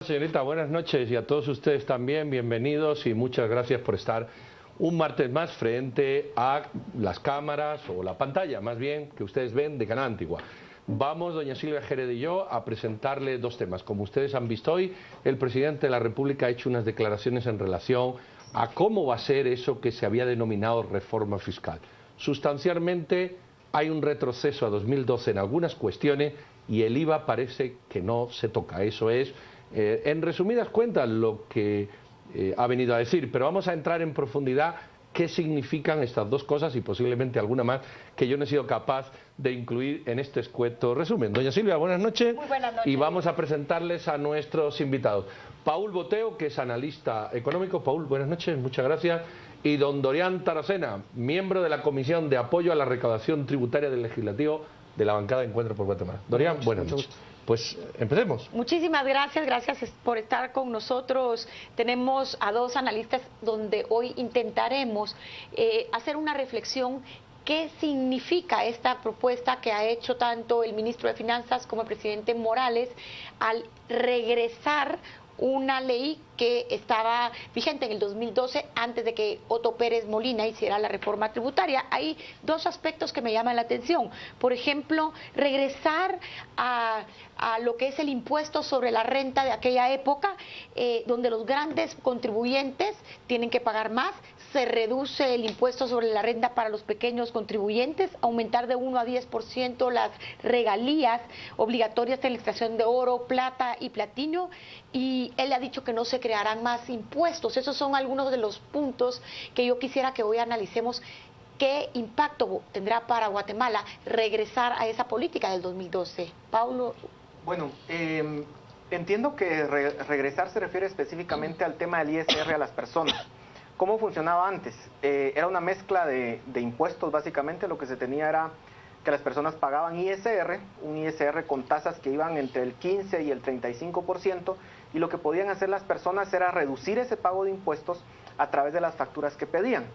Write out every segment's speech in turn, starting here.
Señorita, buenas noches, y a todos ustedes también, bienvenidos y muchas gracias por estar un martes más frente a las cámaras o la pantalla, más bien, que ustedes ven de Canal Antigua. Vamos, doña Silvia Jerez y yo, a presentarle dos temas. Como ustedes han visto hoy, el presidente de la República ha hecho unas declaraciones en relación a cómo va a ser eso que se había denominado reforma fiscal. Sustancialmente hay un retroceso a 2012 en algunas cuestiones y el IVA parece que no se toca. Eso es, en resumidas cuentas, lo que ha venido a decir. Pero vamos a entrar en profundidad qué significan estas dos cosas y posiblemente alguna más que yo no he sido capaz de incluir en este escueto resumen. Doña Silvia, buenas noches. Muy buenas noches. Y vamos a presentarles a nuestros invitados. Paul Boteo, que es analista económico. Paul, buenas noches, muchas gracias. Y don Dorian Taracena, miembro de la Comisión de Apoyo a la Recaudación Tributaria del Legislativo de la bancada de Encuentro por Guatemala. Dorian, buenas noches. Pues empecemos. Muchísimas gracias por estar con nosotros. Tenemos a dos analistas donde hoy intentaremos hacer una reflexión. ¿Qué significa esta propuesta que ha hecho tanto el ministro de Finanzas como el presidente Morales al regresar una ley que estaba vigente en el 2012 antes de que Otto Pérez Molina hiciera la reforma tributaria? Hay dos aspectos que me llaman la atención. Por ejemplo, regresar a lo que es el impuesto sobre la renta de aquella época, donde los grandes contribuyentes tienen que pagar más. Se reduce el impuesto sobre la renta para los pequeños contribuyentes, aumentar de 1 a 10% las regalías obligatorias en la extracción de oro, plata y platino, y él ha dicho que no se crearán más impuestos. Esos son algunos de los puntos que yo quisiera que hoy analicemos. ¿Qué impacto tendrá para Guatemala regresar a esa política del 2012? Paulo. Bueno, entiendo que regresar se refiere específicamente al tema del ISR a las personas. ¿Cómo funcionaba antes? Era una mezcla de impuestos, básicamente. Lo que se tenía era que las personas pagaban ISR, un ISR con tasas que iban entre el 15 y el 35%, y lo que podían hacer las personas era reducir ese pago de impuestos a través de las facturas que pedían.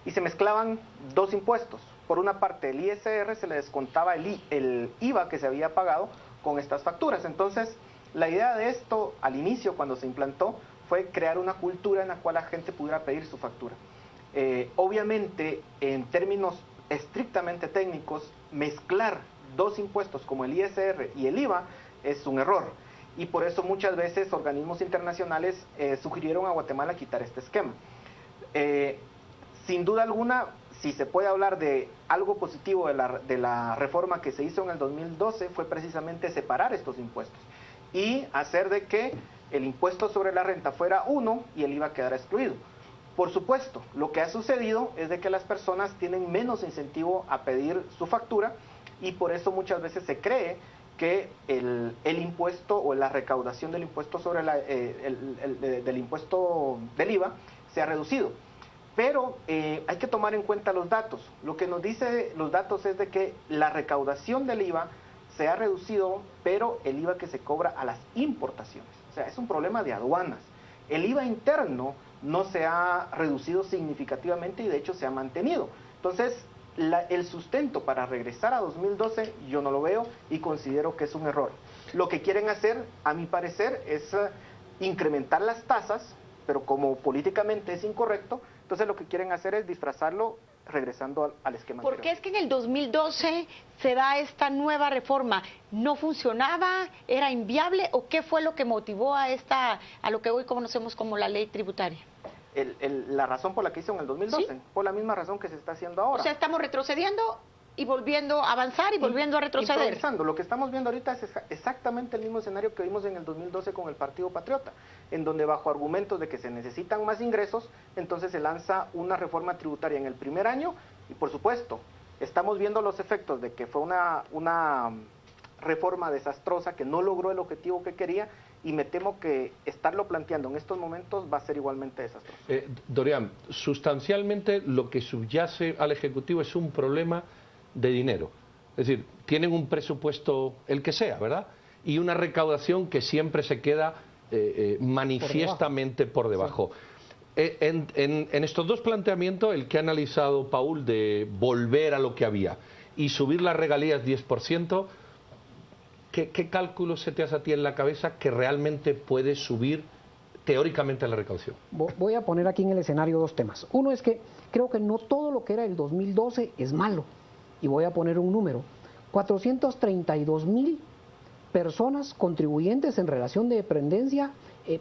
Y se mezclaban dos impuestos. Por una parte, el ISR se le descontaba el IVA que se había pagado con estas facturas. Entonces, la idea de esto, al inicio, cuando se implantó, fue crear una cultura en la cual la gente pudiera pedir su factura. Obviamente, en términos estrictamente técnicos, mezclar dos impuestos como el ISR y el IVA es un error. Y por eso muchas veces organismos internacionales sugirieron a Guatemala quitar este esquema. Sin duda alguna, si se puede hablar de algo positivo de la reforma que se hizo en el 2012, fue precisamente separar estos impuestos y hacer de que el impuesto sobre la renta fuera uno y el IVA quedara excluido. Por supuesto, lo que ha sucedido es de que las personas tienen menos incentivo a pedir su factura, y por eso muchas veces se cree que el impuesto o la recaudación del impuesto sobre del impuesto del IVA se ha reducido. Pero hay que tomar en cuenta los datos. Lo que nos dice los datos es de que la recaudación del IVA se ha reducido, pero el IVA que se cobra a las importaciones. O sea, es un problema de aduanas. El IVA interno no se ha reducido significativamente y de hecho se ha mantenido. Entonces, el sustento para regresar a 2012 yo no lo veo y considero que es un error. Lo que quieren hacer, a mi parecer, es incrementar las tasas, pero como políticamente es incorrecto, entonces lo que quieren hacer es disfrazarlo regresando al esquema anterior. ¿Por qué es que en el 2012 se da esta nueva reforma? ¿No funcionaba? ¿Era inviable? ¿O qué fue lo que motivó a lo que hoy conocemos como la ley tributaria? La razón por la que hizo en el 2012, ¿sí? Por la misma razón que se está haciendo ahora. O sea, estamos retrocediendo y volviendo a avanzar y volviendo a retroceder. Lo que estamos viendo ahorita es exactamente el mismo escenario que vimos en el 2012 con el Partido Patriota, en donde bajo argumentos de que se necesitan más ingresos, entonces se lanza una reforma tributaria en el primer año y por supuesto, estamos viendo los efectos de que fue una reforma desastrosa que no logró el objetivo que quería, y me temo que estarlo planteando en estos momentos va a ser igualmente desastroso. Dorian, sustancialmente lo que subyace al Ejecutivo es un problema de dinero. Es decir, tienen un presupuesto, el que sea, ¿verdad? Y una recaudación que siempre se queda manifiestamente por debajo. Sí. En estos dos planteamientos, el que ha analizado Paul de volver a lo que había y subir las regalías 10%, ¿qué cálculo se te hace a ti en la cabeza que realmente puede subir teóricamente la recaudación? Voy a poner aquí en el escenario dos temas. Uno es que creo que no todo lo que era el 2012 es malo. Y voy a poner un número. 432,000 personas contribuyentes en relación de dependencia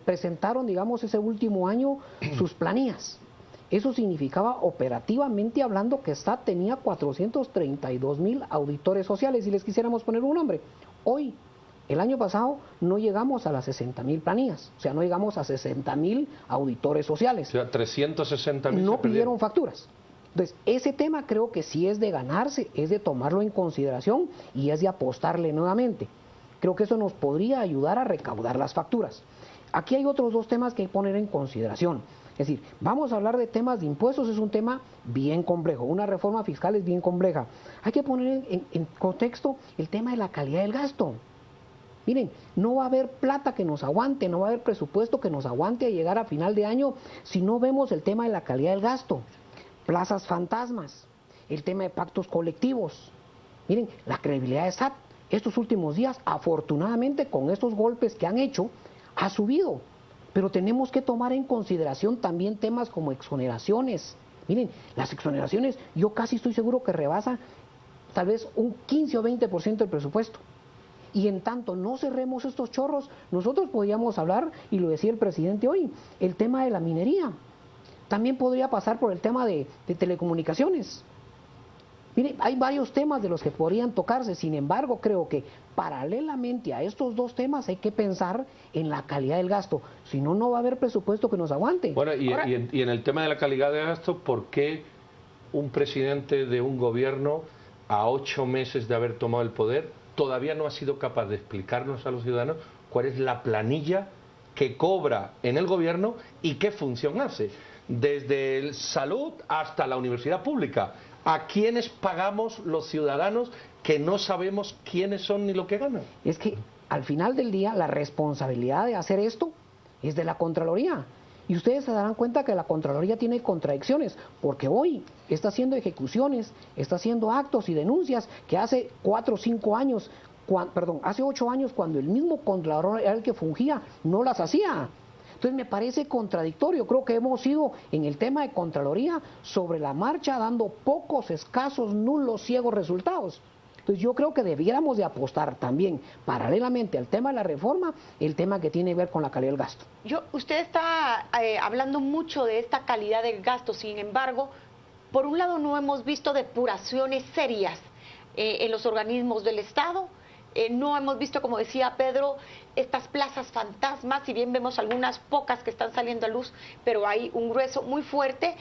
presentaron, digamos, ese último año sus planillas. Eso significaba, operativamente hablando, que SAT tenía 432,000 auditores sociales, y les quisiéramos poner un nombre. Hoy, el año pasado, no llegamos a las 60,000 planillas, o sea, no llegamos a 60,000 auditores sociales. O sea, 360,000 no pidieron facturas. Entonces, ese tema creo que sí es de ganarse, es de tomarlo en consideración y es de apostarle nuevamente. Creo que eso nos podría ayudar a recaudar las facturas. Aquí hay otros dos temas que hay que poner en consideración. Es decir, vamos a hablar de temas de impuestos, es un tema bien complejo, una reforma fiscal es bien compleja. Hay que poner en contexto el tema de la calidad del gasto. Miren, no va a haber plata que nos aguante, no va a haber presupuesto que nos aguante a llegar a final de año si no vemos el tema de la calidad del gasto. Plazas fantasmas, el tema de pactos colectivos. Miren, la credibilidad de SAT estos últimos días, afortunadamente con estos golpes que han hecho, ha subido. Pero tenemos que tomar en consideración también temas como exoneraciones. Miren, las exoneraciones yo casi estoy seguro que rebasan tal vez un 15 o 20% del presupuesto. Y en tanto no cerremos estos chorros, nosotros podríamos hablar, y lo decía el presidente hoy, el tema de la minería. También podría pasar por el tema de telecomunicaciones. Mire, hay varios temas de los que podrían tocarse, sin embargo, creo que paralelamente a estos dos temas hay que pensar en la calidad del gasto, si no, no va a haber presupuesto que nos aguante. Bueno, y en el tema de la calidad del gasto, ¿por qué un presidente de un gobierno, a 8 meses de haber tomado el poder, todavía no ha sido capaz de explicarnos a los ciudadanos cuál es la planilla que cobra en el gobierno y qué función hace? Desde el salud hasta la universidad pública. ¿A quiénes pagamos los ciudadanos que no sabemos quiénes son ni lo que ganan? Es que al final del día la responsabilidad de hacer esto es de la Contraloría. Y ustedes se darán cuenta que la Contraloría tiene contradicciones, porque hoy está haciendo ejecuciones, está haciendo actos y denuncias que hace 4 o 5 años, hace 8 años, cuando el mismo Contralor era el que fungía, no las hacía. Entonces me parece contradictorio. Creo que hemos ido en el tema de Contraloría sobre la marcha dando pocos, escasos, nulos, ciegos resultados. Entonces yo creo que debiéramos de apostar también, paralelamente al tema de la reforma, el tema que tiene que ver con la calidad del gasto. Usted está hablando mucho de esta calidad del gasto, sin embargo, por un lado no hemos visto depuraciones serias en los organismos del Estado. No hemos visto, como decía Pedro, estas plazas fantasmas, si bien vemos algunas pocas que están saliendo a luz, pero hay un grueso muy fuerte.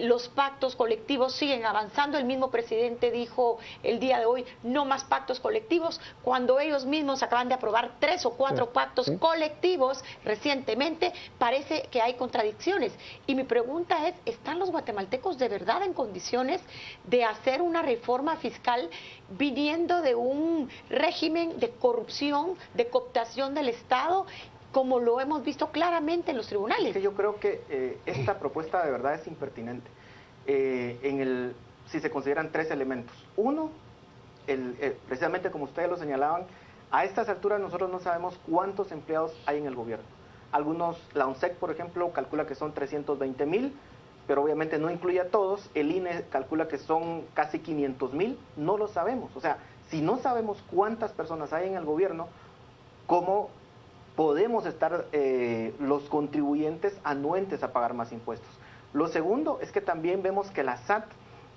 Los pactos colectivos siguen avanzando. El mismo presidente dijo el día de hoy, no más pactos colectivos, cuando ellos mismos acaban de aprobar 3 o 4 pactos colectivos recientemente. Parece que hay contradicciones. Y mi pregunta es, ¿están los guatemaltecos de verdad en condiciones de hacer una reforma fiscal viniendo de un régimen de corrupción, de cooptación del Estado, como lo hemos visto claramente en los tribunales? Es que yo creo que esta propuesta de verdad es impertinente. Si se consideran 3 elementos. Uno, precisamente como ustedes lo señalaban, a estas alturas nosotros no sabemos cuántos empleados hay en el gobierno. Algunos, la ONSEC, por ejemplo, calcula que son 320,000, pero obviamente no incluye a todos. El INE calcula que son casi 500,000, no lo sabemos. O sea, si no sabemos cuántas personas hay en el gobierno, ¿cómo podemos estar los contribuyentes anuentes a pagar más impuestos? Lo segundo es que también vemos que la SAT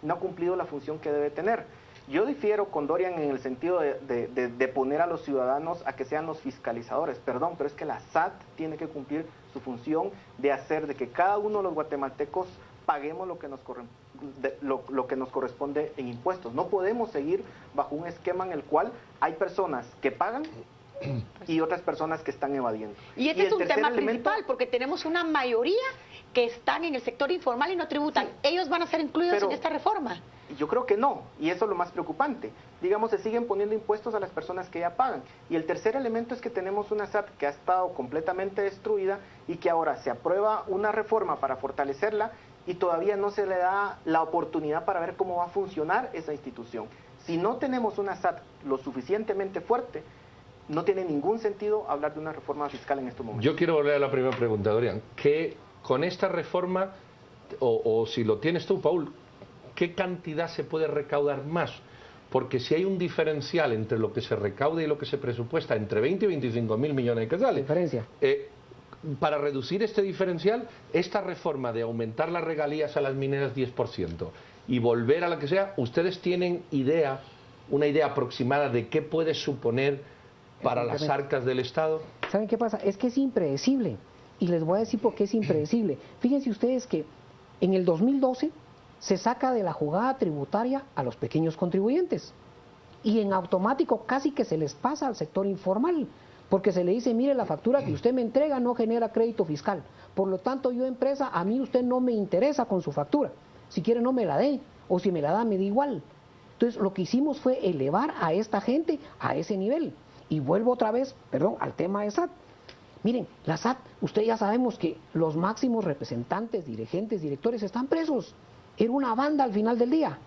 no ha cumplido la función que debe tener. Yo difiero con Dorian en el sentido de poner a los ciudadanos a que sean los fiscalizadores, perdón, pero es que la SAT tiene que cumplir su función de hacer de que cada uno de los guatemaltecos paguemos lo que nos corresponde en impuestos. No podemos seguir bajo un esquema en el cual hay personas que pagan y otras personas que están evadiendo. Y este es un tema principal, porque tenemos una mayoría que están en el sector informal y no tributan. Sí. ¿Ellos van a ser incluidos en esta reforma? Yo creo que no, y eso es lo más preocupante. Digamos, se siguen poniendo impuestos a las personas que ya pagan. Y el tercer elemento es que tenemos una SAT que ha estado completamente destruida y que ahora se aprueba una reforma para fortalecerla y todavía no se le da la oportunidad para ver cómo va a funcionar esa institución. Si no tenemos una SAT lo suficientemente fuerte, no tiene ningún sentido hablar de una reforma fiscal en estos momentos. Yo quiero volver a la primera pregunta, Dorian. ¿Qué con esta reforma, o si lo tienes tú, Paul, qué cantidad se puede recaudar más? Porque si hay un diferencial entre lo que se recauda y lo que se presupuesta, entre 20 y 25 mil millones de quetzales, Diferencia. Para reducir este diferencial, esta reforma de aumentar las regalías a las mineras 10% y volver a la que sea, ¿ustedes tienen una idea aproximada de qué puede suponer para las arcas del Estado? ¿Saben qué pasa? Es que es impredecible. Y les voy a decir por qué es impredecible. Fíjense ustedes que en el 2012 se saca de la jugada tributaria a los pequeños contribuyentes. Y en automático casi que se les pasa al sector informal. Porque se le dice, mire, la factura que usted me entrega no genera crédito fiscal. Por lo tanto, yo empresa, a mí usted no me interesa con su factura. Si quiere no me la dé, o si me la da me da igual. Entonces, lo que hicimos fue elevar a esta gente a ese nivel. Y vuelvo otra vez, al tema de SAT. Miren, la SAT, ustedes ya sabemos que los máximos representantes, dirigentes, directores están presos. Era una banda al final del día.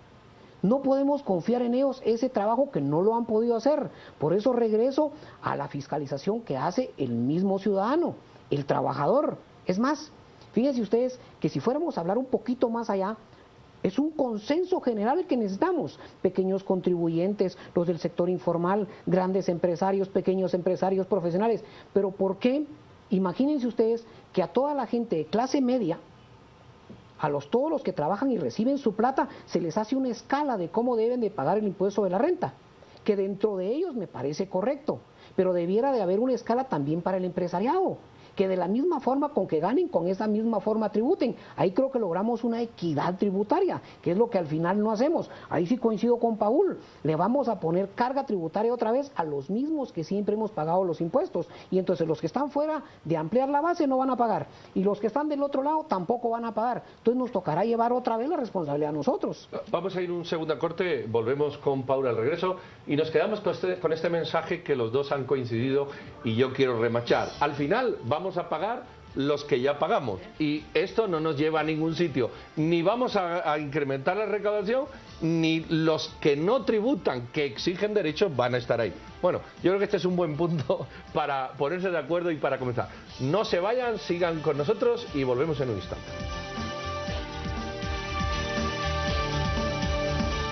No podemos confiar en ellos ese trabajo que no lo han podido hacer. Por eso regreso a la fiscalización que hace el mismo ciudadano, el trabajador. Es más, fíjense ustedes que si fuéramos a hablar un poquito más allá, es un consenso general el que necesitamos. Pequeños contribuyentes, los del sector informal, grandes empresarios, pequeños empresarios profesionales. Pero ¿por qué? Imagínense ustedes que a toda la gente de clase media, todos los que trabajan y reciben su plata, se les hace una escala de cómo deben de pagar el impuesto de la renta, que dentro de ellos me parece correcto, pero debiera de haber una escala también para el empresariado, que de la misma forma con que ganen, con esa misma forma tributen. Ahí creo que logramos una equidad tributaria, que es lo que al final no hacemos. Ahí sí coincido con Paul, le vamos a poner carga tributaria otra vez a los mismos que siempre hemos pagado los impuestos, y entonces los que están fuera de ampliar la base no van a pagar, y los que están del otro lado tampoco van a pagar. Entonces nos tocará llevar otra vez la responsabilidad a nosotros. Vamos a ir un segundo corte, volvemos con Paul al regreso, y nos quedamos con este mensaje que los dos han coincidido y yo quiero remachar. Al final vamos a pagar los que ya pagamos, y esto no nos lleva a ningún sitio, ni vamos a incrementar la recaudación, ni los que no tributan, que exigen derechos, van a estar ahí. Bueno, yo creo que este es un buen punto para ponerse de acuerdo y para comenzar. No se vayan, sigan con nosotros y volvemos en un instante.